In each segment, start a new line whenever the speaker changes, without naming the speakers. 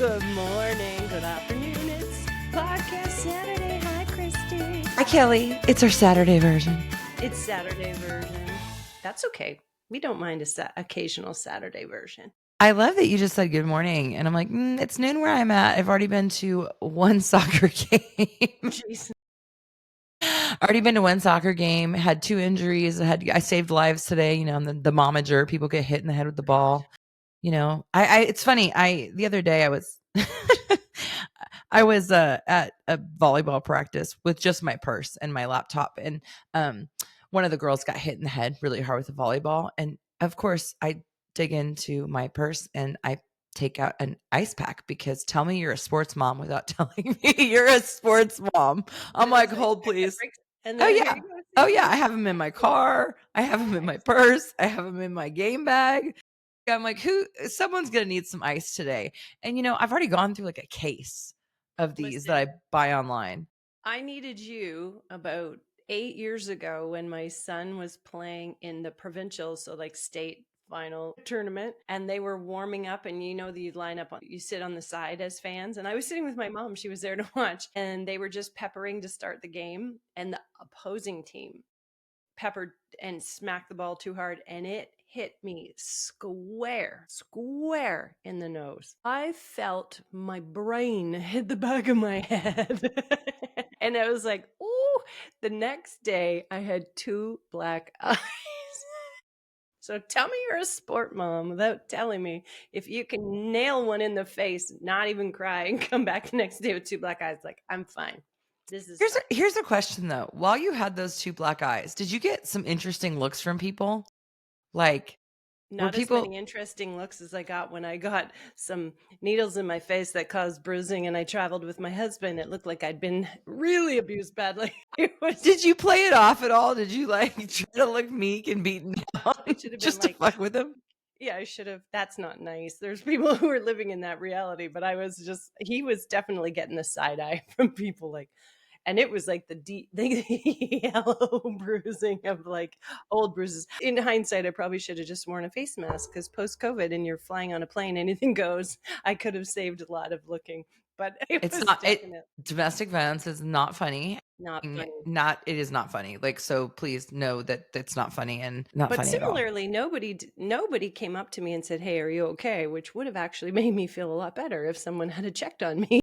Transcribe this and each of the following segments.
Good morning, good afternoon. It's Podcast Saturday. Hi, Christy.
Hi, Kelly. It's our Saturday version.
It's Saturday version. That's okay. We don't mind occasional Saturday version.
I love that you just said good morning. And I'm like, it's noon where I'm at. I've already been to one soccer game.
Jeez.
Already been to one soccer game, had 2 injuries. I saved lives today. I'm the momager. People get hit in the head with the ball. It's funny. The other day I was I was at a volleyball practice with just my purse and my laptop, and one of the girls got hit in the head really hard with a volleyball, and of course I dig into my purse and I take out an ice pack because tell me you're a sports mom without telling me you're a sports mom. I'm like, hold please.
And
Oh
then
yeah. Oh yeah, I have them in my car. I have them in my purse. I have them in my game bag. I'm like, someone's going to need some ice today. And I've already gone through like a case of these that I buy online.
I needed you about 8 years ago when my son was playing in the provincial, so like state final tournament, and they were warming up, and you line up, you sit on the side as fans, and I was sitting with my mom. She was there to watch, and they were just peppering to start the game, and the opposing team peppered and smacked the ball too hard, and it hit me square in the nose. I felt my brain hit the back of my head. And I was like, ooh, the next day I had 2 black eyes. So tell me you're a sport mom without telling me. If you can nail one in the face, not even cry, and come back the next day with 2 black eyes, like, I'm fine.
Here's a question though. While you had those 2 black eyes, did you get some interesting looks from people? Like,
not as many interesting looks as I got when I got some needles in my face that caused bruising, and I traveled with my husband. It looked like I'd been really abused badly.
Did you play it off at all? Did you like try to look meek and beaten down just to fuck with him?
Yeah, I should have. That's not nice. There's people who are living in that reality, but he was definitely getting the side eye from people, like, and it was like the yellow bruising of like old bruises. In hindsight, I probably should have just worn a face mask, because post-COVID and you're flying on a plane, anything goes. I could have saved a lot of looking, but
domestic violence is not funny. It is not funny. Like, so please know that it's not funny and not
but
funny at all.
Similarly, nobody came up to me and said, "Hey, are you okay?" Which would have actually made me feel a lot better if someone had checked on me.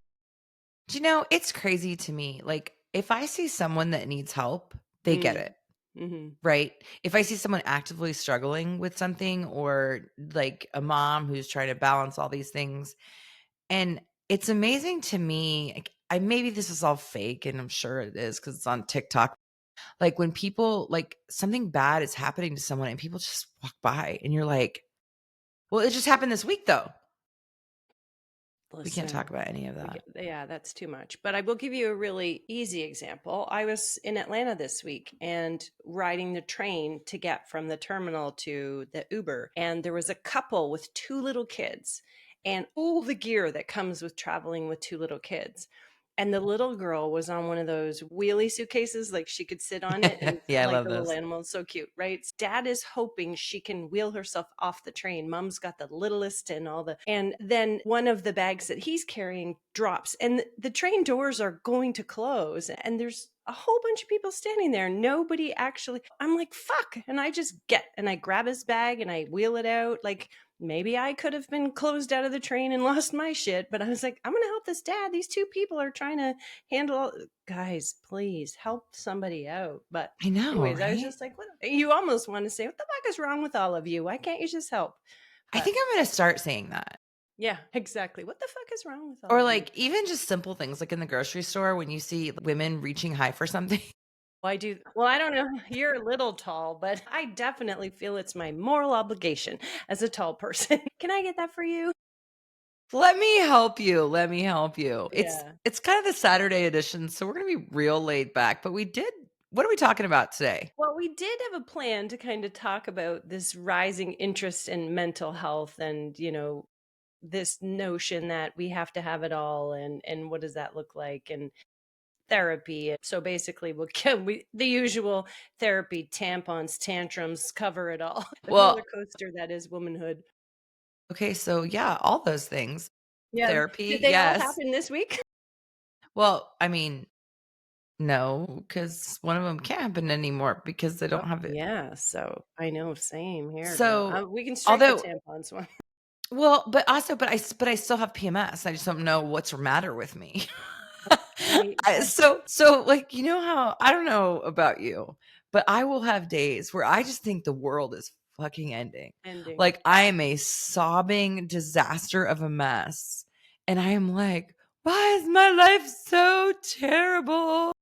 It's crazy to me. Like, if I see someone that needs help, they get it.
Mm-hmm.
Right? If I see someone actively struggling with something, or like a mom who's trying to balance all these things, and it's amazing to me, like, maybe this is all fake, and I'm sure it is because it's on TikTok. Like, when people, like, something bad is happening to someone and people just walk by and you're like, well, it just happened this week though.
Listen,
we can't talk about any of that.
Yeah, that's too much. But I will give you a really easy example. I was in Atlanta this week and riding the train to get from the terminal to the Uber. And there was a couple with 2 little kids and all the gear that comes with traveling with 2 little kids. And the little girl was on one of those wheelie suitcases, like she could sit on it. And
yeah, I
like
love
the
those.
little animal. It's so cute, right? Dad is hoping she can wheel herself off the train. Mom's got the littlest and and then one of the bags that he's carrying drops, and the train doors are going to close. And there's a whole bunch of people standing there. Nobody actually, I'm like, fuck. And I grab his bag and I wheel it out. Like, maybe I could have been closed out of the train and lost my shit, but I was like, I'm going to help this dad. These 2 people are trying to handle. Guys, please help somebody out. But
I know.
anyways,
right?
I was just like, what? You almost want to say, what the fuck is wrong with all of you? Why can't you just help?
I think I'm going to start saying that.
Yeah, exactly. What the fuck is wrong with all
or
of
like
you?
even just simple things like in the grocery store when you see women reaching high for something.
Well, I do. Well, I don't know. You're a little tall, but I definitely feel it's my moral obligation as a tall person. Can I get that for you?
Let me help you.
Yeah.
It's kind of the Saturday edition, so we're going to be real laid back, but what are we talking about today?
Well, we did have a plan to kind of talk about this rising interest in mental health, and, this notion that we have to have it all, and what does that look like, and therapy. So basically, the usual therapy, tampons, tantrums, cover it all. The roller coaster that is womanhood.
Okay, so yeah, all those things.
Yeah. Did
therapy.
they all
Yes.
happen this week?
Well, I mean, no, because one of them can't happen anymore because they
Oh,
don't have it.
yeah. So I know, same here, girl.
So,
We can strike the
although,
tampons one.
well, but also, but I still have PMS. I just don't know what's the matter with me.
Right.
So like, you know how, I don't know about you, but I will have days where I just think the world is fucking ending.
Ending.
Like I am a sobbing disaster of a mess. And I am like, why is my life so terrible?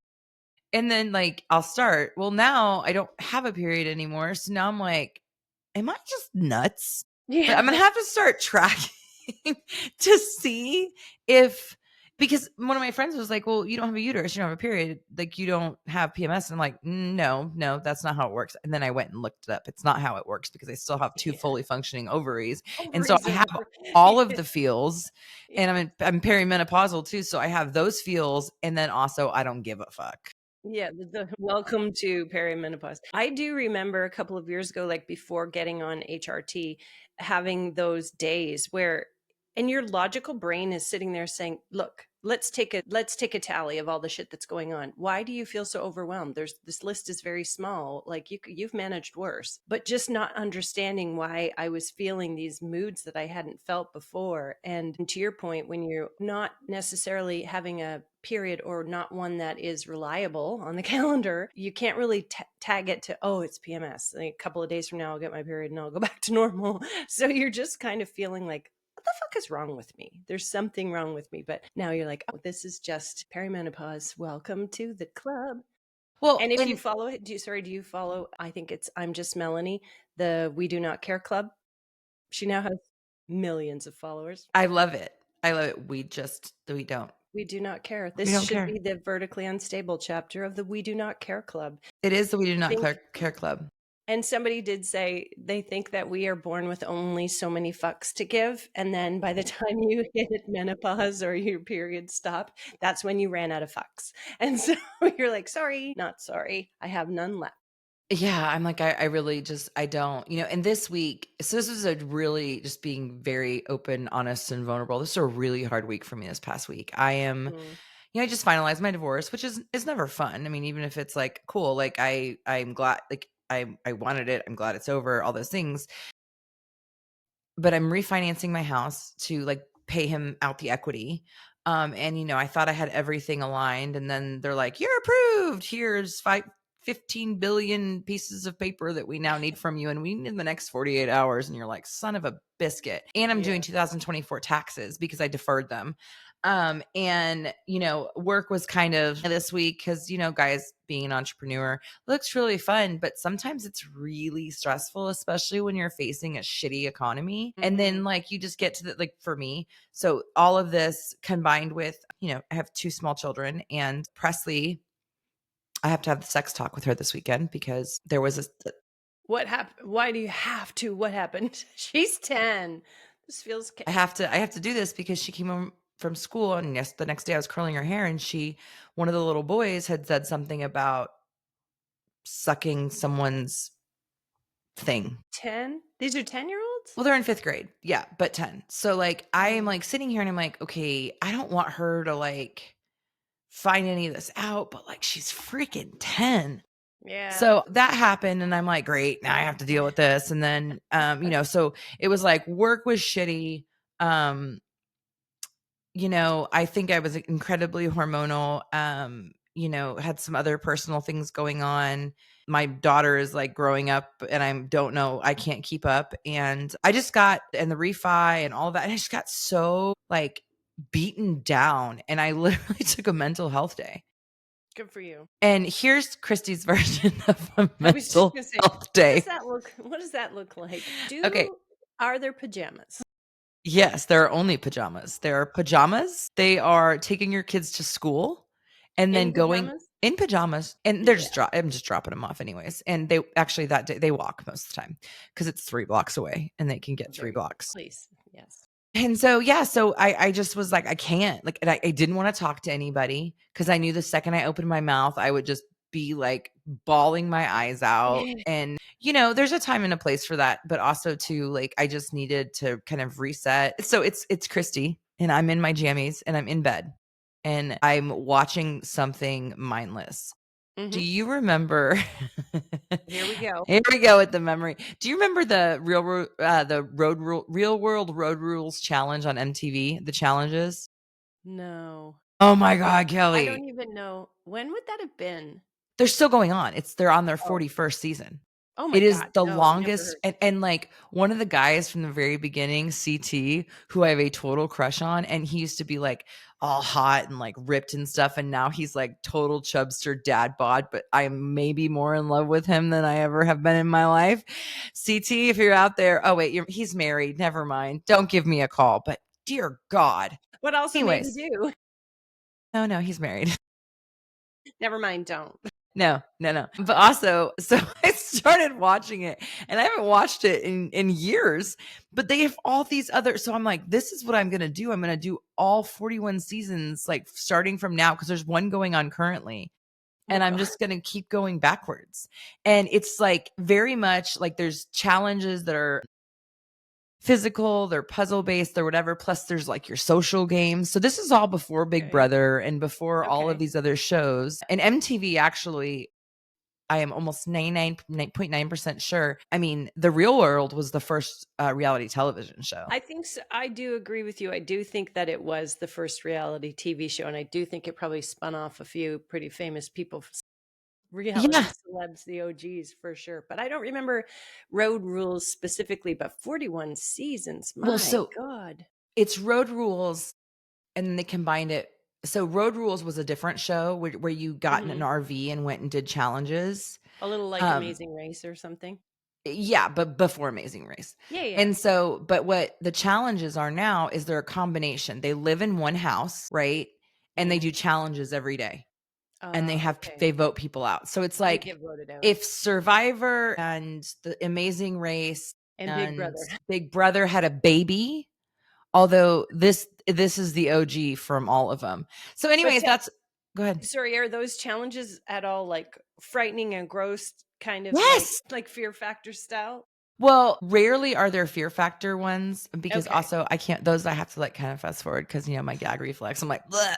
And then like I'll start, well, now I don't have a period anymore. So now I'm like, am I just nuts? Like, I'm
Yeah.
gonna have to start tracking to see if, because one of my friends was like, well, you don't have a uterus, you don't have a period, like you don't have PMS. And I'm like, no, that's not how it works. And then I went and looked it up. It's not how it works because I still have two
Yeah.
fully functioning ovaries. And so
Ovaries
I
are
have
the first.
all of the feels,
Yeah.
and I'm perimenopausal too. So I have those feels, and then also I don't give a fuck.
Yeah, the welcome to perimenopause. I do remember a couple of years ago, like before getting on HRT, having those days where, and your logical brain is sitting there saying, "Look, let's take a tally of all the shit that's going on. Why do you feel so overwhelmed? This list is very small. Like you've managed worse." But just not understanding why I was feeling these moods that I hadn't felt before. And to your point, when you're not necessarily having a period or not one that is reliable on the calendar, you can't really tag it to, oh, it's PMS. Like a couple of days from now, I'll get my period and I'll go back to normal. So you're just kind of feeling like, what the fuck is wrong with me? There's something wrong with me. But now you're like, oh, this is just perimenopause. Welcome to the club.
Well,
And if you
and
follow it, do you follow? I think it's I'm Just Melanie, the We Do Not Care Club. She now has millions of followers.
I love it. I love it. We don't.
We do not care.
We
This
don't
should
care.
be the vertically unstable chapter of the We Do Not Care Club.
It is the We Do
I
Not
think,
Care Club.
and somebody did say they think that we are born with only so many fucks to give. And then by the time you hit menopause or your period stop, that's when you ran out of fucks. And so you're like, sorry, not sorry. I have none left.
Yeah, I'm like, I really just, I don't, and this week, so this was a really, just being very open, honest, and vulnerable. This is a really hard week for me this past week. I am,
Mm.
I just finalized my divorce, which is never fun. I mean, even if it's like cool, like I'm glad, like I wanted it. I'm glad it's over, all those things. But I'm refinancing my house to like pay him out the equity. And I thought I had everything aligned, and then they're like, "You're approved. Here's 15 billion pieces of paper that we now need from you, and we need in the next 48 hours." And you're like, "Son of a biscuit." And I'm doing
Yeah.
2024 taxes because I deferred them. And work was kind of this week because guys, being an entrepreneur looks really fun, but sometimes it's really stressful, especially when you're facing a shitty economy. And then like you just get to the, like, for me, so all of this combined with, I have two small children, and Presley, I have to have the sex talk with her this weekend because there was a,
What happened? Why do you have to? What happened? She's 10. This feels.
I have to do this because she came home from school, and yes, the next day I was curling her hair, and one of the little boys had said something about sucking someone's thing.
10? These are 10-year-olds?
Well, they're in 5th grade. Yeah, but 10. So like I am
Oh,
like sitting here and I'm like, okay, I don't want her to like find any of this out, but like she's freaking 10.
yeah.
So that happened, and I'm like, great, now I have to deal with this. And then so it was like work was shitty. Um, I think I was incredibly hormonal. Had some other personal things going on. My daughter is like growing up, and I can't keep up. And I just got, and the refi and all that, and I just got so like beaten down, and I literally took a mental health day.
Good for you.
And here's Christy's version of a
I was just
mental
gonna say,
health day.
what does that look like?
Okay.
Are there pajamas?
Yes, there are only pajamas. There are pajamas. They are taking your kids to school and then
In
going
pajamas?
in pajamas, and
Yeah.
I'm just dropping them off anyways. And they actually, that day they walk most of the time because it's 3 blocks away and they can get 3
Very
blocks.
please. Yes.
And so, yeah, so I just was like, I can't, like, and I didn't want to talk to anybody because I knew the second I opened my mouth, I would just be like bawling my eyes out. And, there's a time and a place for that, but also too, like, I just needed to kind of reset. So it's Christy. and I'm in my jammies and I'm in bed and I'm watching something mindless. Do
Mhm.
you remember
Here we go.
Here we go with the memory. Do you remember the real world road rules challenge on MTV? The challenges?
No.
Oh my god,
I don't
Kelly.
even know. When would that have been?
They're still going on. They're on their
Oh.
41st season.
Oh my
It is
god.
the
No, never
longest,
heard.
and like one of the guys from the very beginning, CT, who I have a total crush on, and he used to be like all hot and like ripped and stuff, and now he's like total chubster dad bod, but I'm maybe more in love with him than I ever have been in my life. CT, if you're out there, oh wait, he's married. Never mind. Don't give me a call. But dear God.
What else would made you
Anyways,
do?
no, he's married.
Never mind, don't.
No, no, no. But also, so I started watching it and I haven't watched it in years, but they have all these other, so I'm like, this is what I'm going to do. I'm going to do all 41 seasons, like starting from now, because there's one going on currently.
Oh my
And I'm
god.
just going to keep going backwards. And it's like very much like there's challenges that are physical, they're puzzle based, they're whatever. Plus, there's like your social games. So this is all before Big
Okay.
Brother and before all of
Okay.
these other shows. And MTV actually, I am almost 99.9% sure. I mean, The Real World was the first reality television show.
I think so. I do agree with you. I do think that it was the first reality TV show, and I do think it probably spun off a few pretty famous people, reality
Yeah.
celebs, the OGs for sure. But I don't remember Road Rules specifically, but 41 seasons.
Well,
My
so
God.
it's Road Rules, and then they combined it. So Road Rules was a different show where you got in an
Hmm.
RV and went and did challenges.
A little like
Um,
Amazing Race or something.
yeah, but before Amazing Race.
Yeah, yeah.
And so, but what the challenges are now is they're a combination. They live in one house, right? And they
Mm.
do challenges every day. And
Okay.
they vote people out. So it's
They
like
get voted out.
if Survivor and The Amazing Race
And Big
and
Brother.
Big Brother had a baby, although this is the OG from all of them. So
But
anyways, that's go ahead.
sorry, are those challenges at all like frightening and gross, kind of
Yes.
like Fear Factor style?
Well, rarely are there fear factor ones because
Okay.
also I can't those I have to like kind of fast forward because my gag reflex. I'm like, bleh.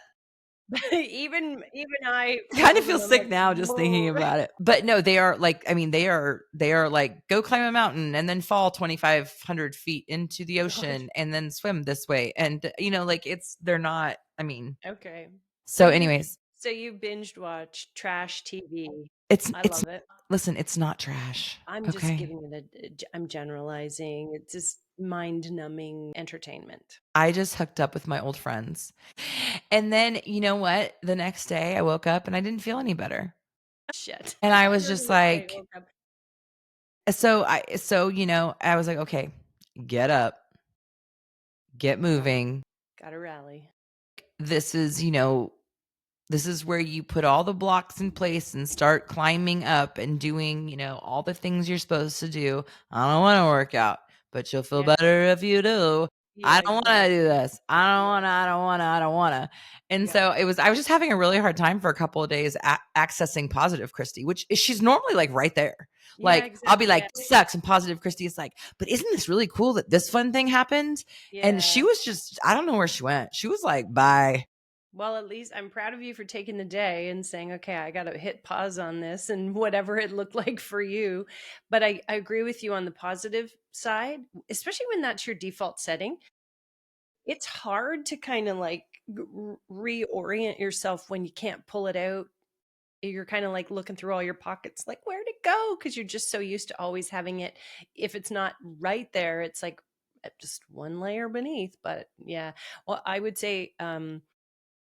Even I
Kind
follow
of
them.
feel
I'm
sick
like,
now just thinking
"Brr."
about it. But no, they are like, I mean, they are like go climb a mountain and then fall 2,500 feet into the
God.
ocean and then swim this way. And like they're not, I mean,
Okay. So
so
you
anyways,
so you binged watch trash TV. I
it's
love it.
listen, it's not trash.
I'm just
Okay.
giving it I'm generalizing. It's just mind numbing entertainment.
I just hooked up with my old friends. And then you know what? The next day I woke up and I didn't feel any better.
Shit.
And
I
I
thought
was
you were
just
going to say
like,
woke up.
I was like, okay, get up, get
Gotta
moving.
gotta rally.
This is, this is where you put all the blocks in place and start climbing up and doing, all the things you're supposed to do. I don't want to work out, but you'll feel
Yeah.
better if you do. I
Yeah,
don't want to do
exactly.
this. I don't want
Yeah.
to, I don't want to, I don't want to. And
Yeah.
so I was just having a really hard time for a couple of days accessing positive Christy, which is, she's normally like right there.
Yeah,
Like I'll be
exactly. Yeah.
like, this sucks. And positive Christy is like, but isn't this really cool that this fun thing happened? And she
Yeah.
was just, I don't know where she went. She was like, bye.
Well, at least I'm proud of you for taking the day and saying, okay, I got to hit pause on this and whatever it looked like for you. But I agree with you on the positive side, especially when that's your default setting. It's hard to kind of like reorient yourself when you can't pull it out. You're kind of like looking through all your pockets, like, where'd it go? Because you're just so used to always having it. If it's not right there, it's like just one layer beneath. But yeah, well, I would say,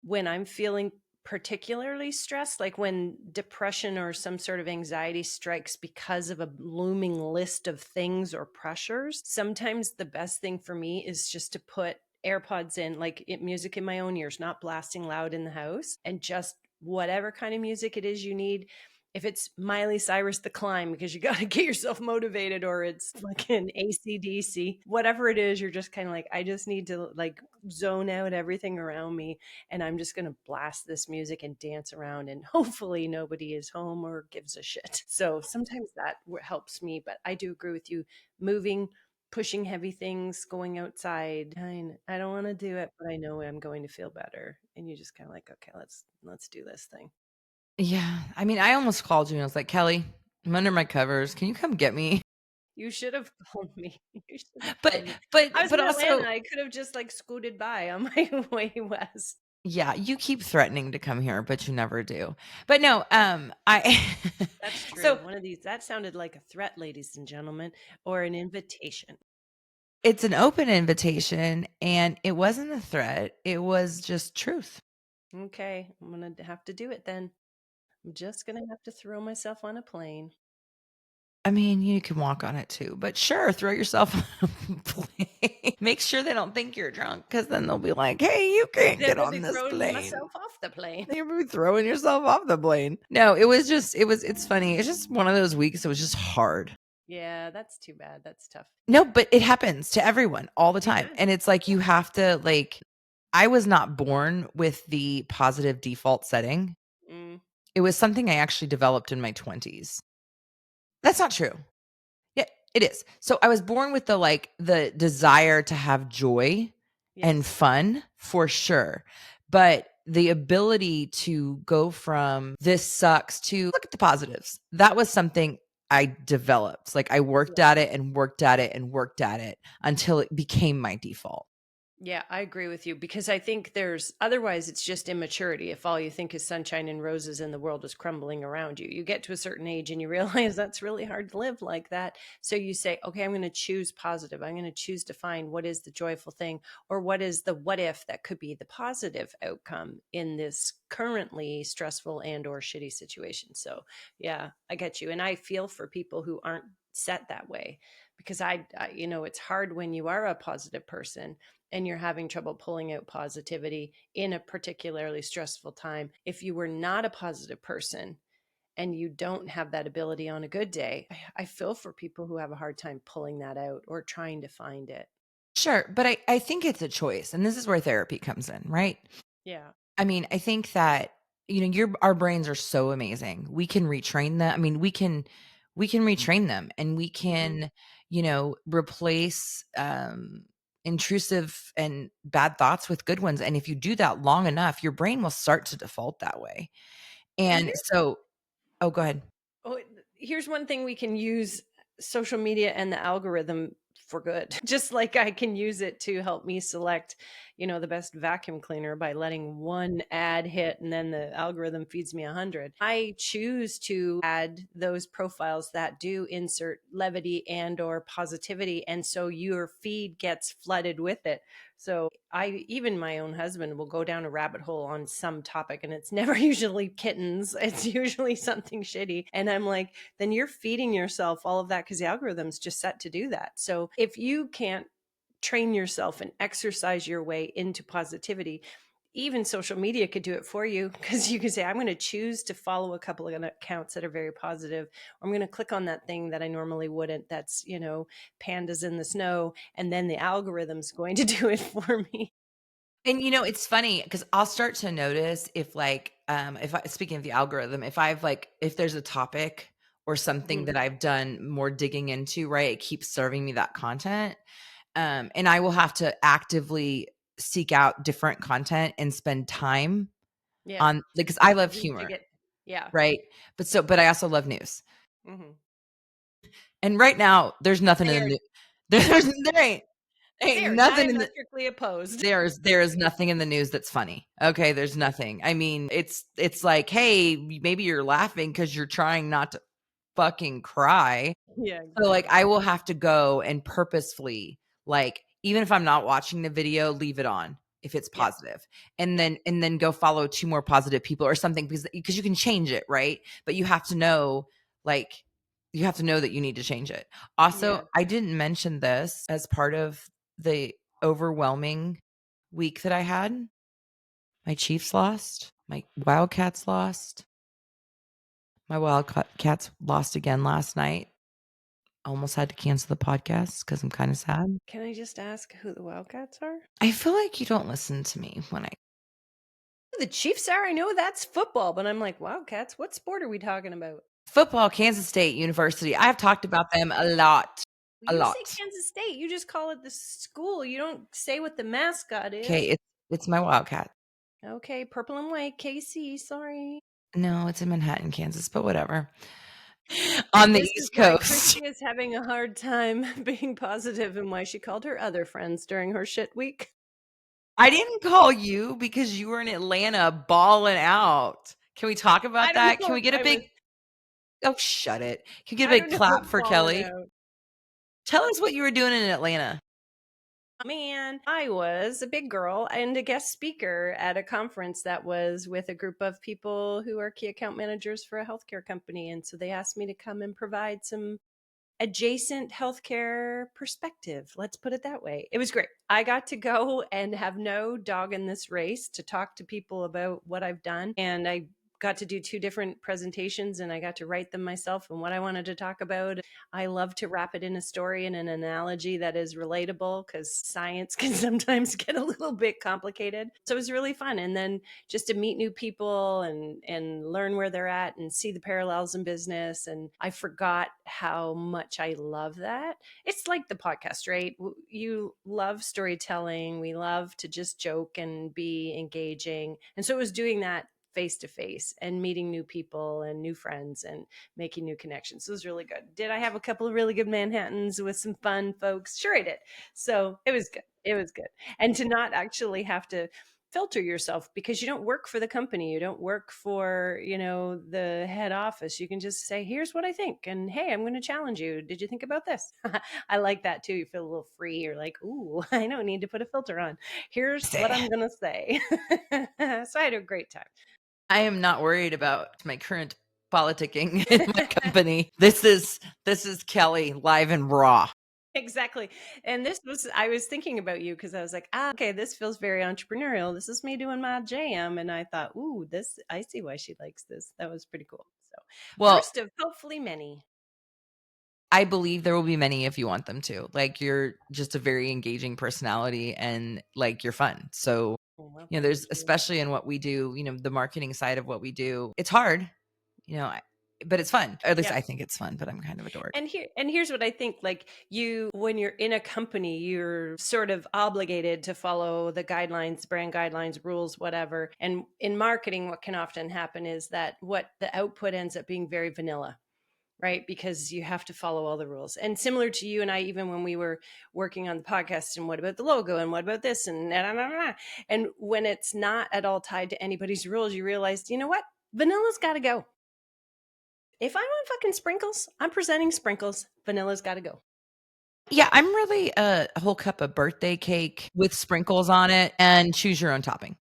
when I'm feeling particularly stressed, like when depression or some sort of anxiety strikes because of a looming list of things or pressures, sometimes the best thing for me is just to put AirPods in, like music in my own ears, not blasting loud in the house, and just whatever kind of music it is you need. If it's Miley Cyrus, The Climb, because you got to get yourself motivated, or it's like an ACDC, whatever it is, you're just kind of like, I just need to like zone out everything around me, and I'm just going to blast this music and dance around, and hopefully nobody is home or gives a shit. So sometimes that helps me, but I do agree with you. Moving, pushing heavy things, going outside. I don't want to do it, but I know I'm going to feel better. And you just kind of like, okay, let's do this thing.
Yeah. I mean, I almost called you and I was like, "Kelly, I'm under my covers. Can you come get me?"
You should have called me. You should have
But
called me.
but
I was
but
in Atlanta.
also
I could have just like scooted by on my way west.
yeah, you keep threatening to come here, but you never do. But no, I
That's true.
so
One of these, that sounded like a threat, ladies and gentlemen, or an invitation.
it's an open invitation and it wasn't a threat. It was just truth.
Okay, I'm going to have to do it then. I'm just going to have to throw myself on a plane.
I mean, you can walk on it too, but sure, throw yourself on a plane. Make sure they don't think you're drunk because then they'll be like, "Hey, you can't
Then
get
I'll be
on this
throwing
plane."
myself off the plane.
You'll be throwing yourself off the plane. No, it was just, it's funny. It's just one of those weeks. It was just hard.
Yeah, that's too bad. That's tough.
No, but it happens to everyone all the
It
time.
does.
And it's like you have to, like, I was not born with the positive default setting.
Mm,
It was something I actually developed in my 20s. That's not true. Yeah, it is. So I was born with the desire to have joy and
yes.
fun for sure. But the ability to go from this sucks to look at the positives. That was something I developed. Like I worked
Yeah.
at it and worked at it and worked at it until it became my default.
Yeah, I agree with you because I think there's otherwise it's just immaturity if all you think is sunshine and roses and the world is crumbling around you. You get to a certain age and you realize that's really hard to live like that. So you say, okay, I'm going to choose positive. I'm going to choose to find what is the joyful thing or what is the what if that could be the positive outcome in this currently stressful and or shitty situation. So, yeah, I get you. And I feel for people who aren't set that way because it's hard when you are a positive person and you're having trouble pulling out positivity in a particularly stressful time. If you were not a positive person and you don't have that ability on a good day, I feel for people who have a hard time pulling that out or trying to find it.
Sure. But I think it's a choice. And this is where therapy comes in, right?
Yeah.
I mean, I think that, our brains are so amazing. We can retrain them. I mean, we can retrain them and we
Hmm.
can, replace intrusive and bad thoughts with good ones. And if you do that long enough, your brain will start to default that way.
And
And
here,
so, oh, go ahead.
oh, here's one thing we can use social media and the algorithm for good. Just like I can use it to help me select, the best vacuum cleaner by letting one ad hit and then the algorithm feeds me 100. I choose to add those profiles that do insert levity and or positivity and so your feed gets flooded with it. So even my own husband will go down a rabbit hole on some topic and it's never usually kittens. It's usually something shitty. And I'm like, then you're feeding yourself all of that because the algorithm's just set to do that. So if you can't train yourself and exercise your way into positivity, even social media could do it for you because you can say, I'm going to choose to follow a couple of accounts that are very positive. I'm going to click on that thing that I normally wouldn't. That's, pandas in the snow. And then the algorithm's going to do it for me.
And it's funny because I'll start to notice if speaking of the algorithm, if there's a topic or something that
Mhm.
I've done more digging into, right, it keeps serving me that content. And I will have to actively seek out different content and spend time
Yeah.
on, because I love
Read to
humor,
get, yeah.
right? But I also love news.
Hmm.
And right now, there's nothing in
They
the
are,
news. There ain't
they are
nothing in the
diametrically opposed.
there is nothing in the news that's funny. Okay, there's nothing. I mean, it's like, hey, maybe you're laughing because you're trying not to fucking cry.
Yeah,
So, like,
exactly.
I will have to go and purposefully, like, even if I'm not watching the video, leave it on if it's
Yeah.
positive, and
Yeah.
then go follow two more positive people or something because you can change it, right? But you have to know, like, you have to know that you need to change it. Also,
Yeah.
I didn't mention this as part of the overwhelming week that I had. My Chiefs lost. My Wildcats lost. My Wildcats lost again last night. Almost had to cancel the podcast because I'm kind of sad.
Can I just ask who the Wildcats are?
I feel like you don't listen to me when I
The Chiefs are. I know that's football, but I'm like, Wildcats, what sport are we talking about?
football, Kansas State University. I've talked about them a lot. A
You say
lot.
Kansas State. You just call it the school. You don't say what the mascot is.
Okay, it's my Wildcat.
Okay, purple and white, KC. Sorry.
No, it's in Manhattan, Kansas, but whatever. On the
This is
East
why
Coast.
Christy is having a hard time being positive and why she called her other friends during her shit week.
I didn't call you because you were in Atlanta balling out. Can we talk
I
about
don't
that?
know
Can we
if
get a
I was
big Oh, shut it. Can we get a
I
big
don't know
clap
if
for
balling
Kelly?
out.
Tell us what you were doing in Atlanta.
Man, I was a big girl and a guest speaker at a conference that was with a group of people who are key account managers for a healthcare company. And so they asked me to come and provide some adjacent healthcare perspective. Let's put it that way. It was great. I got to go and have no dog in this race to talk to people about what I've done. And I got to do two different presentations and I got to write them myself and what I wanted to talk about. I love to wrap it in a story and an analogy that is relatable because science can sometimes get a little bit complicated. So it was really fun. And then just to meet new people and learn where they're at and see the parallels in business. And I forgot how much I love that. It's like the podcast, right? You love storytelling. We love to just joke and be engaging. And so it was doing that face to face and meeting new people and new friends and making new connections. It was really good. Did I have a couple of really good Manhattans with some fun folks? Sure, I did. So it was good. It was good. And to not actually have to filter yourself because you don't work for the company, you don't work for the head office. You can just say, here's what I think, and hey, I'm going to challenge you. Did you think about this? I like that too. You feel a little free. You're like, ooh, I don't need to put a filter on. Here's what I'm going to say. So I had a great time.
I am not worried about my current politicking in my company. This is Kelly live and raw.
Exactly. And I was thinking about you because I was like, okay, this feels very entrepreneurial. This is me doing my jam. And I thought, ooh, I see why she likes this. That was pretty cool. So,
Well,
first of hopefully many.
I believe there will be many if you want them to. Like, you're just a very engaging personality and like you're fun. So,
Oh, well,
there's
thank you.
especially in what we do, the marketing side of what we do. It's hard, but it's fun. Or at least
Yeah.
I think it's fun, but I'm kind of a dork.
And here's what I think, like, when you're in a company, you're sort of obligated to follow the guidelines, brand guidelines, rules, whatever. And in marketing, what can often happen is that what the output ends up being very vanilla, right? Because you have to follow all the rules. And similar to you and I, even when we were working on the podcast, and what about the logo, and what about this, and nah, nah, nah, nah. And when it's not at all tied to anybody's rules, you realize, you know what? Vanilla's got to go. If I want fucking sprinkles, I'm presenting sprinkles. Vanilla's got to go.
Yeah, I'm really a whole cup of birthday cake with sprinkles on it and choose your own topping.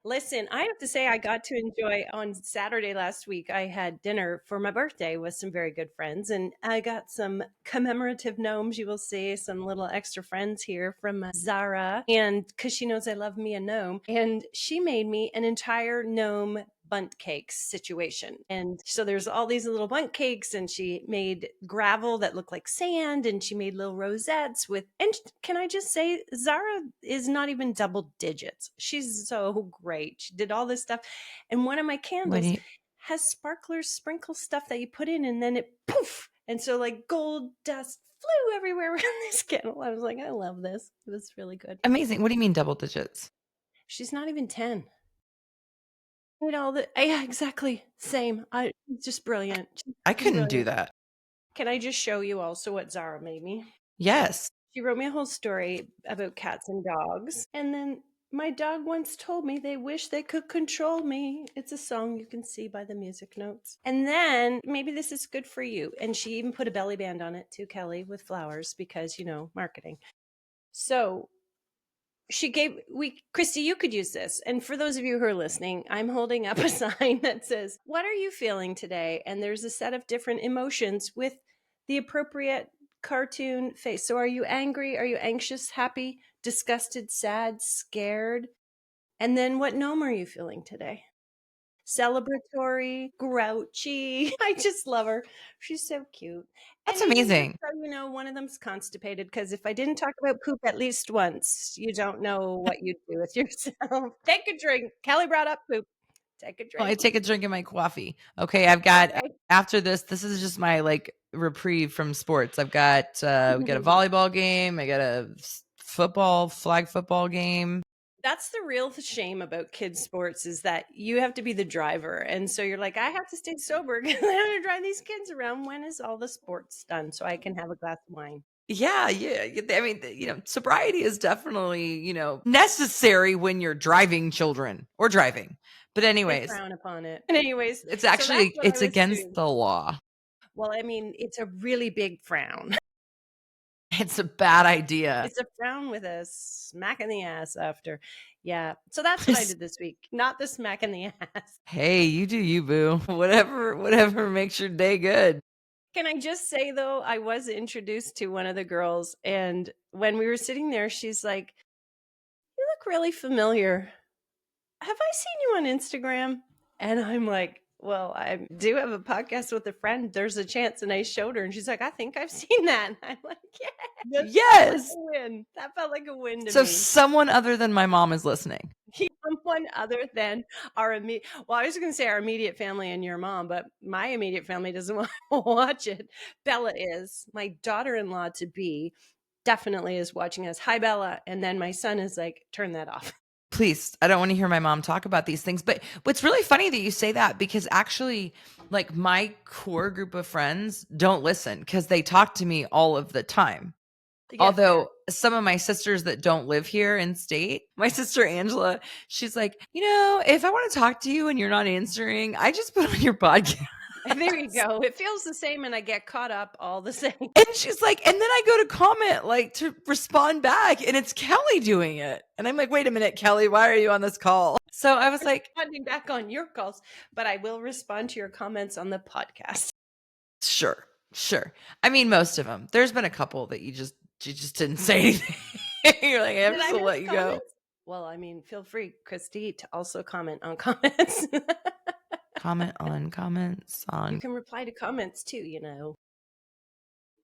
Listen, I have to say, I got to enjoy on Saturday last week. I had dinner for my birthday with some very good friends, and I got some commemorative gnomes. You will see some little extra friends here from Zara, and because she knows I love me a gnome, and she made me an entire gnome bunt cakes situation. And so there's all these little bunt cakes, and she made gravel that looked like sand, and she made little rosettes with. And can I just say, Zara is not even double digits. She's so great. She did all this stuff. And one of my
What do
candles
you
has sparklers, sprinkle stuff that you put in, and then it poof. And so, like, gold dust flew everywhere around this candle. I was like, I love this. It was really good.
Amazing. What do you mean double digits?
She's not even 10. Yeah, exactly. Same. Just brilliant.
I
She's
couldn't do
brilliant.
that.
Can I just show you also what Zara made me?
Yes.
She wrote me a whole story about cats and dogs. And then my dog once told me they wish they could control me. It's a song you can see by the music notes. And then maybe this is good for you. And she even put a belly band on it too, Kelly, with flowers because, marketing. So Christy, you could use this. And for those of you who are listening, I'm holding up a sign that says, what are you feeling today? And there's a set of different emotions with the appropriate cartoon face. So are you angry? Are you anxious, happy, disgusted, sad, scared? And then what gnome are you feeling today? Celebratory, grouchy. I just love her. She's so cute.
That's
And even just
amazing.
so you know, one of them's constipated because if I didn't talk about poop at least once, you don't know what you'd do with yourself. Take a drink. Kelly brought up poop. Take a
Well, I
drink.
take a drink of my coffee. Okay, I've got
Okay.
after this is just my like reprieve from sports. I've got we got a volleyball game, I got a flag football game.
That's the real shame about kids sports, is that you have to be the driver. And so you're like, I have to stay sober because I have to drive these kids around. When is all the sports done so I can have a glass of wine?
Yeah. I mean, sobriety is definitely, necessary when you're driving children or driving. But
They
anyways,
frown upon it. And anyways,
it's
so that's
actually
what I
it's
was
against
doing.
the law.
Well, I mean, it's a really big frown.
It's a bad idea.
It's a frown with a smack in the ass after. Yeah. So that's what I did this week. Not the smack in the ass.
Hey, you do you, boo. Whatever makes your day good.
Can I just say, though, I was introduced to one of the girls, and when we were sitting there, she's like, you look really familiar. Have I seen you on Instagram? And I'm like, well, I do have a podcast with a friend. There's a chance. And I showed her, and she's like, I think I've seen that. And I'm like, yeah.
Yes.
Win. That felt like a win to
So
me.
someone other than my mom is listening.
Someone other than our immediate, well, I was going to say our immediate family and your mom, but my immediate family doesn't want to watch it. Bella is. My daughter-in-law to be definitely is watching us. Hi, Bella. And then my son is like, turn that off.
Please, I don't want to hear my mom talk about these things. But what's really funny that you say that, because actually, like, my core group of friends don't listen because they talk to me all of the time.
Yeah,
although some of my sisters that don't live here in state, my sister Angela, she's like, if I want to talk to you and you're not answering, I just put on your podcast.
There you go. It feels the same, and I get caught up all the same.
And she's like, and then I go to comment, like, to respond back, and it's Kelly doing it. And I'm like, wait a minute, Kelly, why are you on this call? So I was like,
responding back on your calls, but I will respond to your comments on the podcast.
Sure. I mean, most of them. There's been a couple that you just didn't say anything. You're like, I have to let you go.
Well, I mean, feel free, Christy, to also comment on comments.
Comment on comments on.
You can reply to comments too,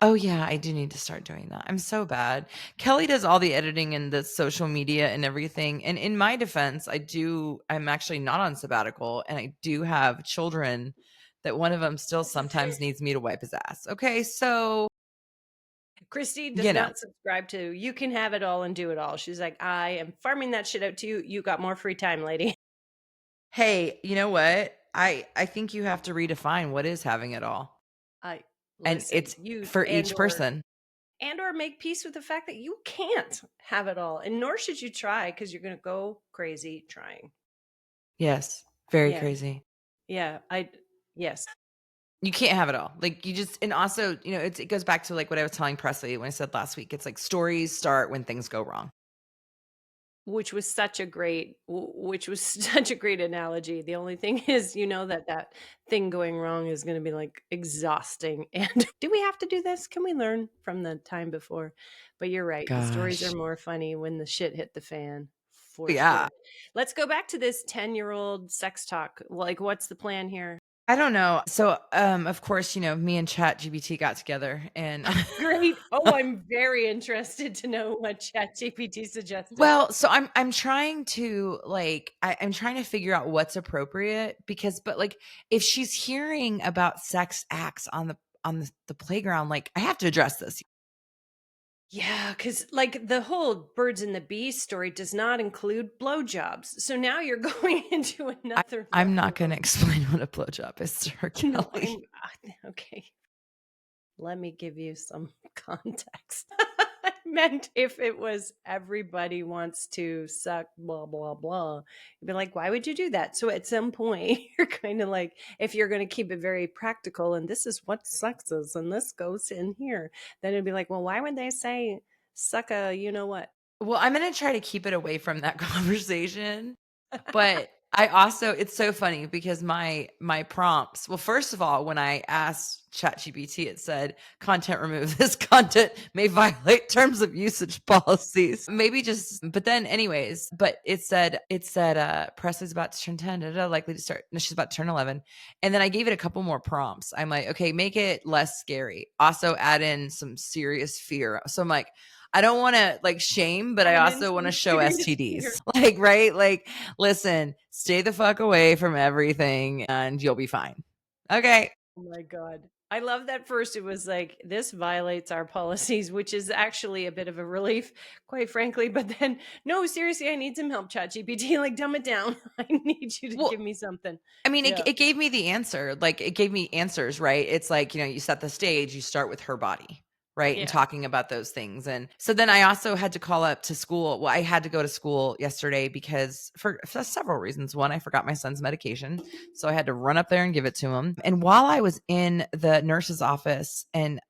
Oh yeah, I do need to start doing that. I'm so bad. Kelly does all the editing and the social media and everything. And in my defense, I'm actually not on sabbatical, and I do have children that one of them still sometimes needs me to wipe his ass. Okay, so
Christy does not subscribe to you can have it all and do it all. She's like, I am farming that shit out to you. You got more free time, lady.
Hey, you know what? I think you have to redefine what is having it all. And it's for each person.
And or make peace with the fact that you can't have it all. And nor should you try, because you're going to go crazy trying.
Yes. Very crazy.
Yeah. Yes.
You can't have it all. Like, you just, and also, it goes back to like what I was telling Presley when I said last week. It's like stories start when things go wrong. Which was such a great analogy. The only thing is, that thing going wrong is going to be like exhausting. And do we have to do this? Can we learn from the time before? But you're right. Gosh. The stories are more funny when the shit hit the fan. For sure. Let's go back to this 10-year-old sex talk. Like, what's the plan here? I don't know. So, of course, me and ChatGPT got together and
great. Oh, I'm very interested to know what ChatGPT suggested.
Well, so I'm trying to I'm trying to figure out what's appropriate but like if she's hearing about sex acts on the playground, like I have to address this.
Yeah, because like the whole birds and the bees story does not include blowjobs. So now you're going into another.
I'm not going to explain what a blowjob is to her, Kelly.
No, okay. Let me give you some context. I meant if it was everybody wants to suck, blah, blah, blah. You'd be like, why would you do that? So at some point, you're kind of like, if you're going to keep it very practical and this is what sex is and this goes in here, then it'd be like, well, why would they say suck a you-know-what?
Well, I'm going to try to keep it away from that conversation. But I also, it's so funny because my prompts, well, first of all, when I asked ChatGPT, it said content removed. This content may violate terms of usage policies. Maybe just, but then anyways, but it said, Presley's about to turn 10, likely to start. No, she's about to turn 11. And then I gave it a couple more prompts. I'm like, okay, make it less scary. Also add in some serious fear. So I'm like, I don't want to like shame, but I also want to show STDs. Like, right? Like, listen, stay the fuck away from everything and you'll be fine. Okay.
Oh my God. I love that first it was like, this violates our policies, which is actually a bit of a relief, quite frankly. But then, no, seriously, I need some help, ChatGPT. Like, dumb it down. I need you to give
Well,
me something.
I mean,
Yeah.
it gave me the answer. Like, it gave me answers, right? It's like, you set the stage, you start with her body, right? And
Yeah.
talking about those things. And so then I also had to call up to school. Well, I had to go to school yesterday because for several reasons. One, I forgot my son's medication. So I had to run up there and give it to him. And while I was in the nurse's office and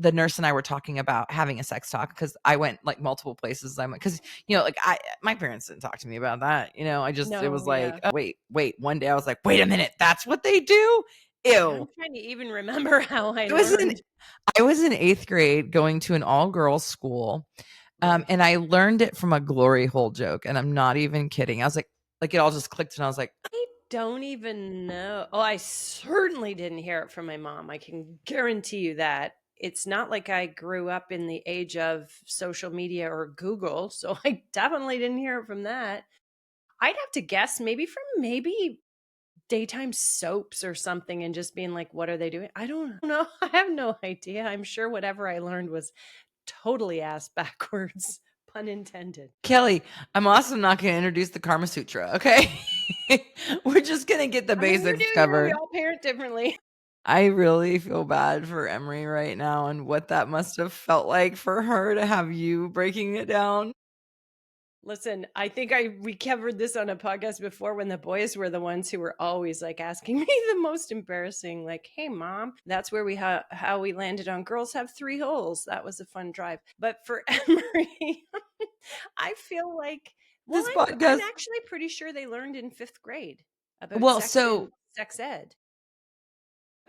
the nurse and I were talking about having a sex talk because I went like multiple places. I went because like my parents didn't talk to me about that. It was
No,
like,
yeah.
oh, wait. One day I was like, wait a minute, that's what they do.
I'm
Ew.
trying to even remember how I
I was in
learned.
I was in 8th grade going to an all girls school,
Right.
and I learned it from a glory hole joke, and I'm not even kidding. I was like it all just clicked, and I was like,
I don't even know. Oh, I certainly didn't hear it from my mom. I can guarantee you that. It's not like I grew up in the age of social media or Google, so I definitely didn't hear it from that. I'd have to guess maybe from maybe daytime soaps or something and just being like, what are they doing? I don't know. I have no idea. I'm sure whatever I learned was totally ass backwards, pun intended.
Kelly, I'm also not going to introduce the Karma Sutra. Okay, we're just going to get the
I mean, you do
basics
you. We
covered.
all parent differently.
I really feel bad for Emery right now and what that must have felt like for her to have you breaking it down.
Listen, I think we covered this on a podcast before when the boys were the ones who were always like asking me the most embarrassing, like, "Hey, mom, that's where how we landed on girls have three holes." That was a fun drive. But for Emery, I feel like, well,
This
I'm
podcast.
actually pretty sure they learned in fifth grade about
Well,
sex and
so
sex ed.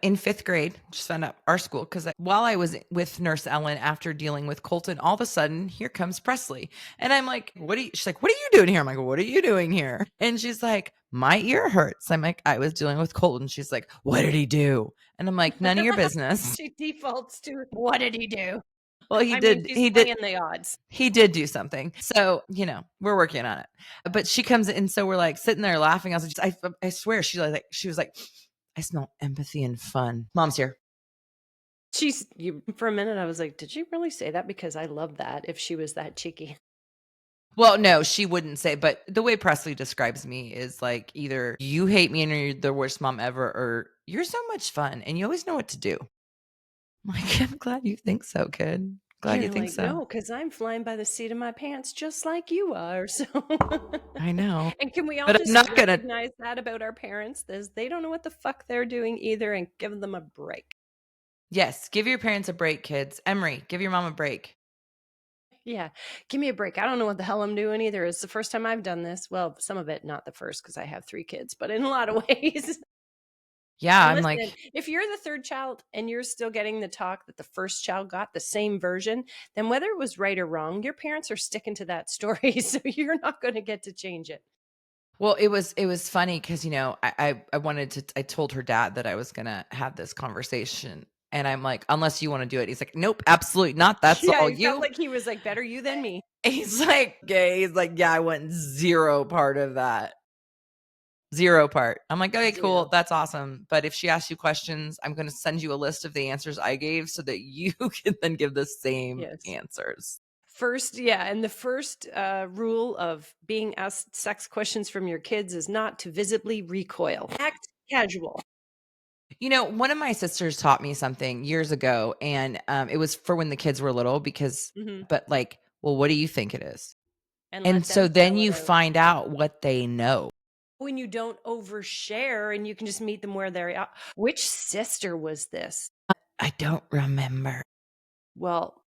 in 5th grade, just found out our school because while I was with Nurse Ellen after dealing with Colton, all of a sudden here comes Presley. And I'm like, she's like, what are you doing here? I'm like, what are you doing here? And she's like, my ear hurts. I'm like, I was dealing with Colton. She's like, what did he do? And I'm like, none of your business.
She defaults to, what did he do?
Well, he
I mean,
did.
she's
He did.
playing the odds.
He did do something. So, we're working on it. But she comes in, so we're like sitting there laughing. I was like, I swear, she was like, I smell empathy and fun. Mom's here.
For a minute, I was like, did she really say that? Because I love that if she was that cheeky.
Well, no, she wouldn't say, but the way Presley describes me is like either you hate me and you're the worst mom ever, or you're so much fun and you always know what to do. I'm like, I'm glad you think so, kid. Glad you
You're
think
like,
so.
no, because I'm flying by the seat of my pants just like you are. So,
I know.
and can we all
But I'm
just
not gonna
recognize that about our parents? They don't know what the fuck they're doing either and give them a break.
Yes, give your parents a break, kids. Emery, give your mom a break.
Yeah, give me a break. I don't know what the hell I'm doing either. It's the first time I've done this. Well, some of it, not the first, because I have three kids, but in a lot of ways.
Yeah,
And
I'm
listen,
like,
if you're the third child and you're still getting the talk that the first child got, the same version, then whether it was right or wrong, your parents are sticking to that story. So you're not going to get to change it.
well, it was funny because I wanted to. I told her dad that I was gonna have this conversation, and I'm like, unless you want to do it, he's like, nope, absolutely not. That's
Yeah,
all
he felt
you.
like he was like, better you than me.
He's like, gay. He's like, yeah, I want zero part of that. Zero part. I'm like, okay, cool.
Zero.
That's awesome. But if she asks you questions, I'm going to send you a list of the answers I gave so that you can then give the same
Yes.
answers.
First, yeah. And the first rule of being asked sex questions from your kids is not to visibly recoil. Act casual.
One of my sisters taught me something years ago, and it was for when the kids were little
Hmm.
but like, well, what do you think it is?
And
And
let them
so then
spell it
you
out.
find out what they know.
When you don't overshare and you can just meet them where they're at. Which sister was this?
I don't remember.
Well,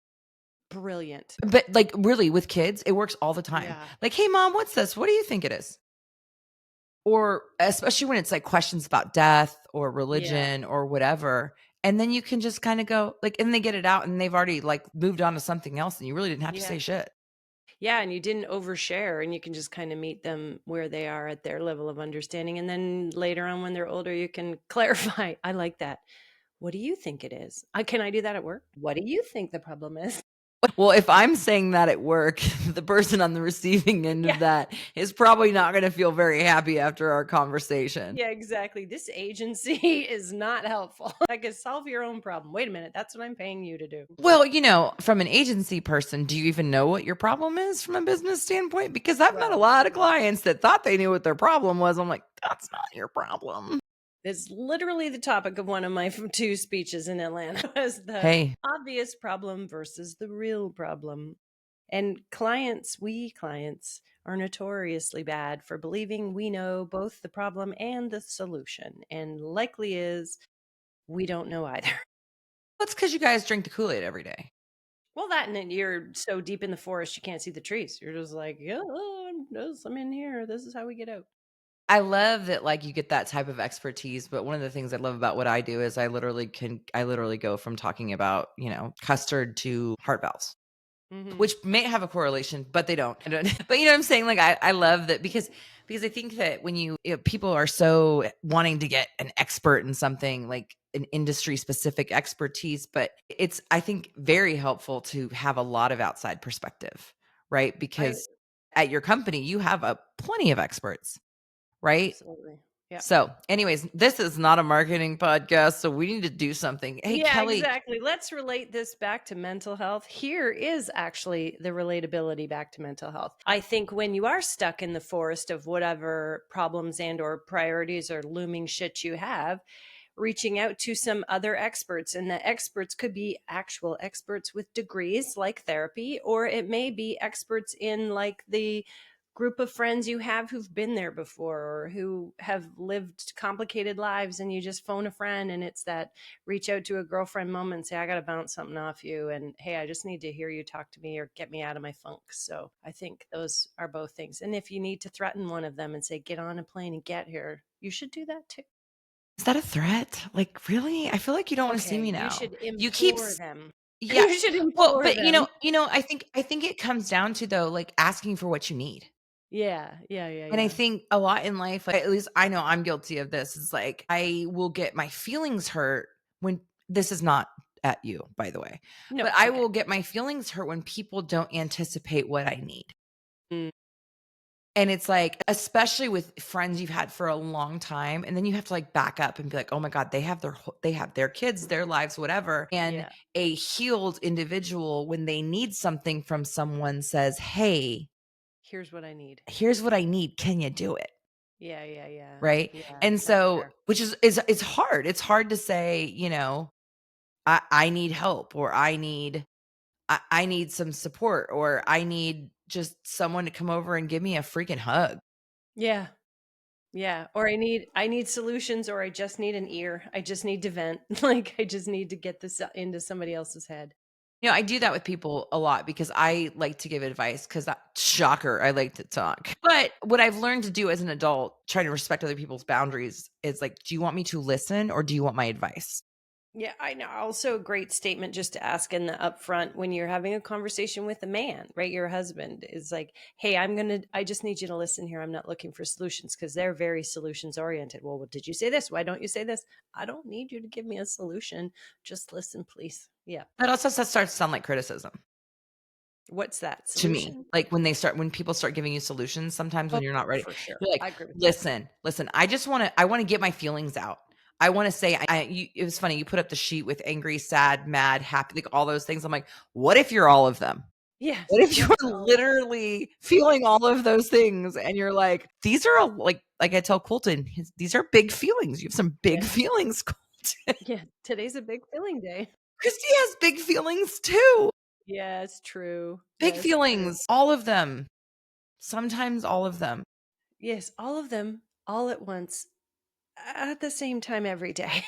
brilliant.
But like really with kids, it works all the time.
Yeah.
Like, hey mom, what's this? What do you think it is? Or especially when it's like questions about death or
Yeah.
religion or whatever. And then you can just kind of go like, and they get it out and they've already like moved on to something else and you really didn't have to
Yeah.
say shit.
Yeah. And you didn't overshare and you can just kind of meet them where they are at their level of understanding. And then later on, when they're older, you can clarify. I like that. What do you think it is? Can I do that at work? What do you think the problem is?
Well, if I'm saying that at work, the person on the receiving end
Yeah.
of that is probably not going to feel very happy after our conversation.
Yeah, exactly. This agency is not helpful. I can solve your own problem. Wait a minute. That's what I'm paying you to do.
Well, from an agency person, do you even know what your problem is from a business standpoint? Because I've met a
Well,
lot of clients that thought they knew what their problem was. I'm like, that's not your problem.
it's literally the topic of one of my 2 speeches in Atlanta was the
Hey,
obvious problem versus the real problem. And we clients are notoriously bad for believing we know both the problem and the solution. And likely is we don't know either.
that's because you guys drink the Kool-Aid every day.
Well, that and then you're so deep in the forest you can't see the trees. You're just like, yeah, I'm in here. This is how we get out.
I love that, like, you get that type of expertise, but one of the things I love about what I do is I literally go from talking about, custard to heart valves.
Mm-hmm.
Which may have a correlation, but they don't. I don't but you know what I'm saying? Like I love that because I think that when people are so wanting to get an expert in something like an industry specific expertise, but it's I think very helpful to have a lot of outside perspective, right?
I
Because at your company you have a plenty of experts, right?
absolutely. Yeah.
So, anyways, this is not a marketing podcast, so we need to do something. Hey,
Yeah,
Kelly,
exactly. Let's relate this back to mental health. Here is actually the relatability back to mental health. I think when you are stuck in the forest of whatever problems and or priorities or looming shit you have, reaching out to some other experts, and the experts could be actual experts with degrees like therapy, or it may be experts in like the group of friends you have who've been there before or who have lived complicated lives, and you just phone a friend, and it's that reach out to a girlfriend moment and say, I got to bounce something off you, and hey, I just need to hear you talk to me or get me out of my funk. So I think those are both things, and if you need to threaten one of them and say, get on a plane and get here, you should do that too.
is that a threat? Like, really? I feel like you don't want to see
Okay,
me
you
now.
should
You keep
implore them.
Yeah.
You should
Well,
implore
but
them.
I think it comes down to though, like asking for what you need.
Yeah, yeah, yeah,
And I
yeah.
think a lot in life, like, at least I know I'm guilty of this, is like I will get my feelings hurt when this is not at you, by the way.
No,
But I
okay.
will get my feelings hurt when people don't anticipate what I need.
Mm,
And it's like, especially with friends you've had for a long time, and then you have to like back up and be like, "Oh my god, they have their kids, their lives, whatever." And
yeah.
a healed individual when they need something from someone says, "Hey,
Here's what I need.
here's what I need. Can you do it?"
Yeah, yeah, yeah.
Right?
Yeah,
And
that's
so,
fair.
which is it's hard. It's hard to say, I need help, or I need some support, or I need just someone to come over and give me a freaking hug.
Yeah. Yeah, or I need solutions, or I just need an ear. I just need to vent. Like I just need to get this into somebody else's head.
I do that with people a lot because I like to give advice because shocker, I like to talk. But what I've learned to do as an adult, trying to respect other people's boundaries, is like, do you want me to listen or do you want my advice?
Yeah, I know. Also, a great statement just to ask in the upfront when you're having a conversation with a man, right? Your husband is like, hey, I just need you to listen here. I'm not looking for solutions, because they're very solutions oriented. Well, did you say this? Why don't you say this? I don't need you to give me a solution. Just listen, please. Yeah.
That also starts to sound like criticism
What's that?
to me.
Solution?
Like when people start giving you solutions, sometimes
Oh,
when you're not ready,
for sure.
you're like,
I agree with that.
listen, I want to get my feelings out. I want to say, it was funny. You put up the sheet with angry, sad, mad, happy, like all those things. I'm like, what if you're all of them?
Yes.
What if
Yes.
you're literally feeling all of those things and you're like, these are like I tell Colton, these are big feelings. You have some big
Yeah.
feelings, Colton.
Yeah. Today's a big feeling day.
Christy has big feelings too.
Yes, true.
Big
That's true.
feelings, all of them. Sometimes all of them.
Yes, all of them, all at once, at the same time every day.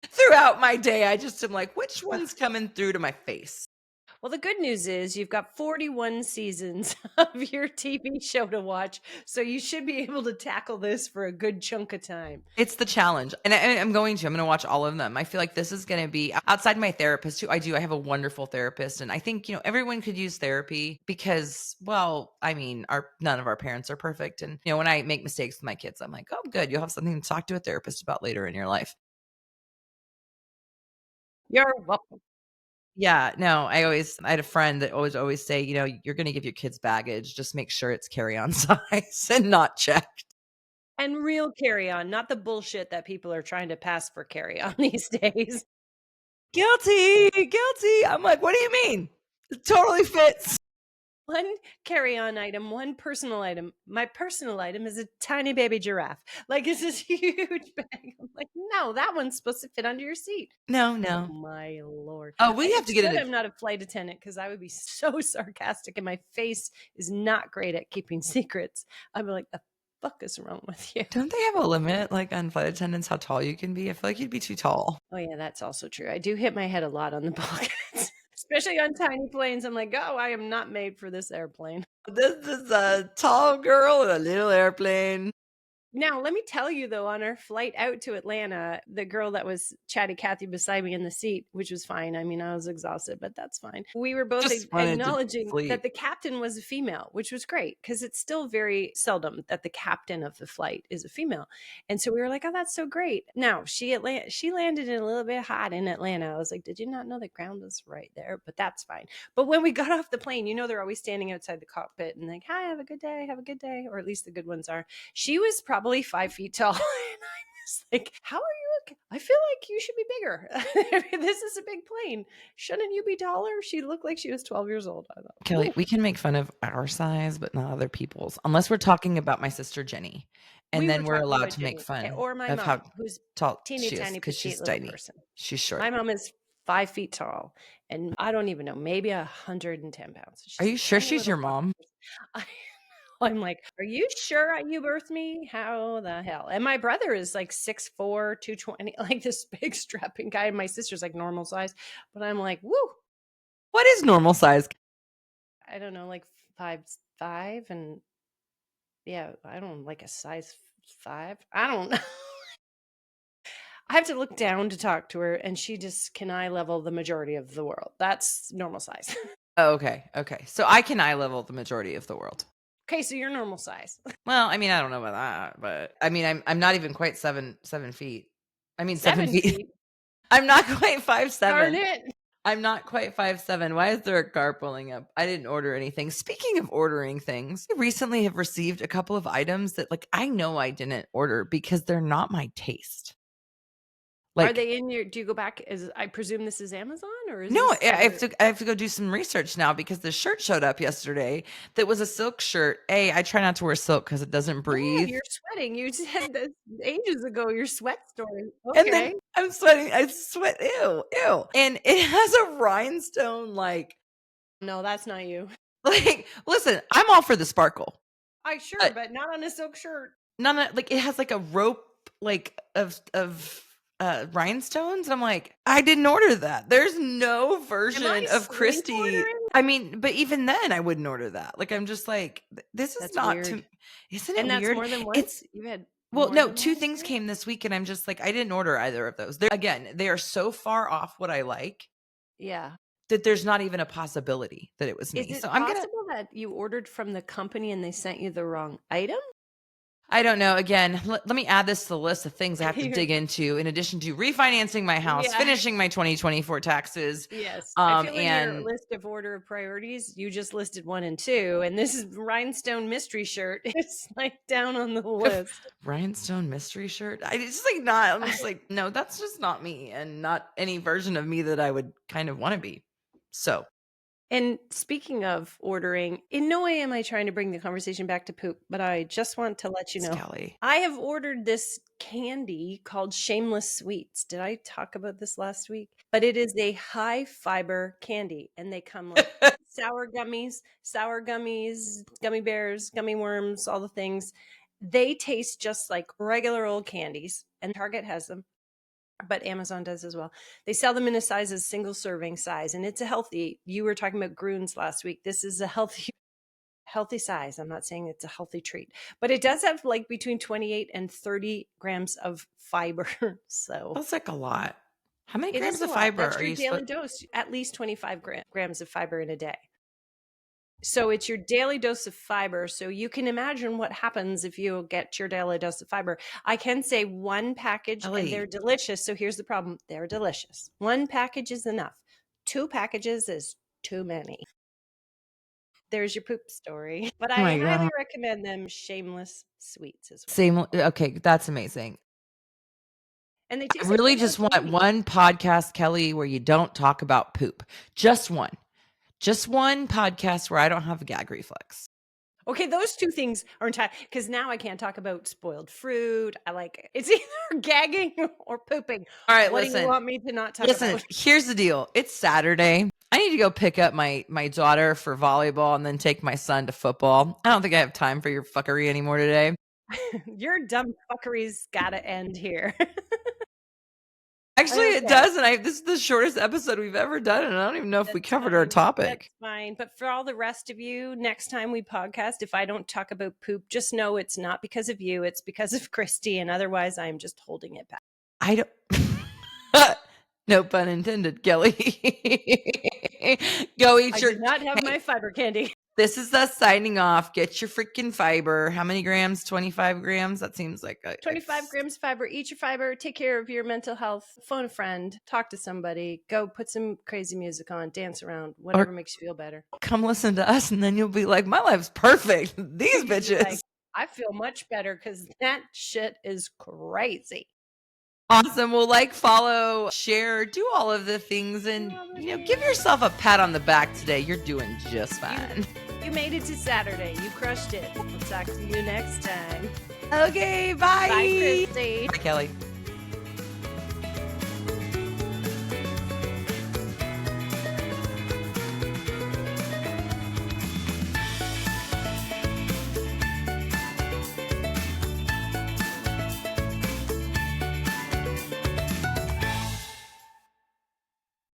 Throughout my day, I just am like, which one's coming through to my face?
Well, the good news is you've got 41 seasons of your TV show to watch, so you should be able to tackle this for a good chunk of time.
It's the challenge. And I'm going to watch all of them. I feel like this is going to be outside my therapist too. I have a wonderful therapist. And I think, everyone could use therapy because, well, I mean, none of our parents are perfect. And, when I make mistakes with my kids, I'm like, oh, good. You'll have something to talk to a therapist about later in your life.
You're welcome.
Yeah, no, I had a friend that always say, "You're gonna give your kids baggage, just make sure it's carry-on size and not checked."
And real carry-on, not the bullshit that people are trying to pass for carry-on these days.
"Guilty, guilty." I'm like, "What do you mean? It totally fits."
One carry-on item, one personal item. My personal item is a tiny baby giraffe. Like, it's this huge bag. I'm like, "No, that one's supposed to fit under your seat."
No,
Oh
no.
my lord.
Oh, we have to
It's
get
good
it.
I'm not a flight attendant because I would be so sarcastic and my face is not great at keeping secrets. I'd be like, "The fuck is wrong with you?"
Don't they have a limit, like, on flight attendants, how tall you can be? I feel like you'd be too tall.
Oh, yeah, that's also true. I do hit my head a lot on the bulkheads, especially on tiny planes. I'm like, "Oh, I am not made for this airplane."
This is a tall girl in a little airplane.
Now, let me tell you though, on our flight out to Atlanta, the girl that was chatty Cathy beside me in the seat, which was fine. I mean, I was exhausted, but that's fine. We were both
Just wanted to
acknowledging that
sleep.
the captain was a female, which was great because it's still very seldom that the captain of the flight is a female. And so we were like, "Oh, that's so great." Now, she landed in a little bit hot in Atlanta. I was like, "Did you not know the ground was right there?" But that's fine. But when we got off the plane, they're always standing outside the cockpit and like, "Hi, have a good day, have a good day," or at least the good ones are. She was probably 5 feet tall. And I was like, "How are you? I feel like you should be bigger. This is a big plane. Shouldn't you be taller?" She looked like she was 12 years old. I thought,
Kelly,
"Ooh."
we can make fun of our size, but not other people's, unless we're talking about my sister Jenny, and
We were
then we're
talking
allowed
about
to make
Jenny
fun
or my
of how
mom, who's
tall
teeny
she is
tiny
because
petite
she's
little
tiny.
person.
She's short.
My mom is 5 feet tall, and I don't even know, maybe 110 pounds.
Are
She's
you
a
sure
tiny
she's
little
your
fucking
mom?
person. I'm like, "Are you sure you birthed me? How the hell?" And my brother is like 6'4", 220, like this big strapping guy. And my sister's like normal size. But I'm like, woo,
What is normal size?
I don't know, like 5'5", and yeah, I don't like a size 5. I don't know. I have to look down to talk to her, and she just can eye level the majority of the world. That's normal size.
Oh, okay, okay. So I can eye level the majority of the world.
Okay, so you're normal size.
Well, I mean, I don't know about that, but I mean, I'm not even quite 7 feet. I mean, 7
7
feet.
feet.
I'm not quite
Darn
5'7".
it.
I'm not quite 5'7". Why is there a car pulling up? I didn't order anything. Speaking of ordering things, I recently have received a couple of items that, like, I know I didn't order because they're not my taste.
Are
Like,
they in your, do you go back, as I presume this is Amazon, or is
no,
this
I have to go do some research now because the shirt showed up yesterday that was a silk shirt. I try not to wear silk because it doesn't
Yeah,
breathe.
you're sweating. You said this ages ago, your sweat story.
And then
Okay.
I'm sweating. I sweat. Ew, ew. And it has a rhinestone,
No, that's not you.
listen, I'm all for the sparkle.
I sure, but not on a silk shirt.
None of, like, it has like a rope, like, of rhinestones. I'm like, I didn't order that. There's no
Am I
version of
slink
Christy.
ordering?
I mean, but even then I wouldn't order that. Like, I'm just like, this is
That's
not
weird.
to, isn't it
And that's
weird?
more than
It's,
once? You've had
well,
more
no,
than
2
one
things
experience?
came this week and I'm just like, I didn't order either of those. Again, they are so far off what I like
Yeah.
that there's not even a possibility that it was
Is
me. So
it
I'm gonna,
possible that you ordered from the company and they sent you the wrong item?
I don't know. Again, let me add this to the list of things I have to
You're-
dig into in addition to refinancing my house,
yeah.
finishing my 2024 taxes,
Yes. I feel in your
and
list of order of priorities, you just listed 1 and 2, and this is rhinestone mystery shirt. It's like down on the list.
rhinestone mystery shirt. It's just like not. I'm just like, no, that's just not me, and not any version of me that I would kind of want to be. So,
And speaking of ordering, in no way am I trying to bring the conversation back to poop, but I just want to let you know
Kelly,
I have ordered this candy called Shameless Sweets. Did I talk about this last week? But it is a high fiber candy, and they come like sour gummies, gummy bears, gummy worms, all the things. They taste just like regular old candies, and Target has them, but Amazon does as well. They sell them in a size as single serving size, and it's a healthy. You were talking about Groons last week. This is a healthy size. I'm not saying it's a healthy treat, but it does have like between 28 and 30 grams of fiber. So
that's like a lot. How many
it
grams
is a
of
lot.
fiber
That's
are
your
you
daily
supposed?
dose, at least 25 grams of fiber in a day. So it's your daily dose of fiber. So you can imagine what happens if you get your daily dose of fiber. I can say one package and they're
Kelly,
delicious. So here's the problem. They're delicious. One package is enough. 2 packages is too many. There's your poop story. But
Oh
I
my
highly
God.
recommend them shameless sweets as well.
Same. Okay, that's amazing.
And they
I
taste like
really
regular
just want
candy.
one podcast, Kelly, where you don't talk about poop. Just one. Just one podcast where I don't have a gag reflex.
Okay, those 2 things are entirely because now I can't talk about spoiled fruit. I like it's either gagging or pooping.
All right,
What do you
listen.
want me to not talk
Listen,
about?
here's the deal. It's Saturday. I need to go pick up my daughter for volleyball and then take my son to football. I don't think I have time for your fuckery anymore today.
Your dumb fuckery's gotta end here.
Actually, it
Okay.
does, and this is the shortest episode we've ever done, and I don't even know if we
That's
covered our
fine.
topic.
That's fine. But for all the rest of you, next time we podcast, if I don't talk about poop, just know it's not because of you. It's because of Christy. And otherwise, I'm just holding it back.
I don't. No pun intended, Kelly. Go eat
I
your.
did not have my fiber candy.
This is us signing off. Get your freaking fiber. How many grams? 25 grams? That seems like
25 grams fiber. Eat your fiber. Take care of your mental health. Phone a friend. Talk to somebody. Go put some crazy music on. Dance around. Whatever makes you feel better.
Come listen to us, and then you'll be like, my life's perfect. These bitches.
Like, I feel much better because that shit is crazy.
Awesome. Well, like, follow, share, do all of the things, and give yourself a pat on the back today. You're doing just fine.
You made it to Saturday. You crushed it. We'll talk to you next time.
Okay, bye.
Bye, Christy.
Bye, Kelly.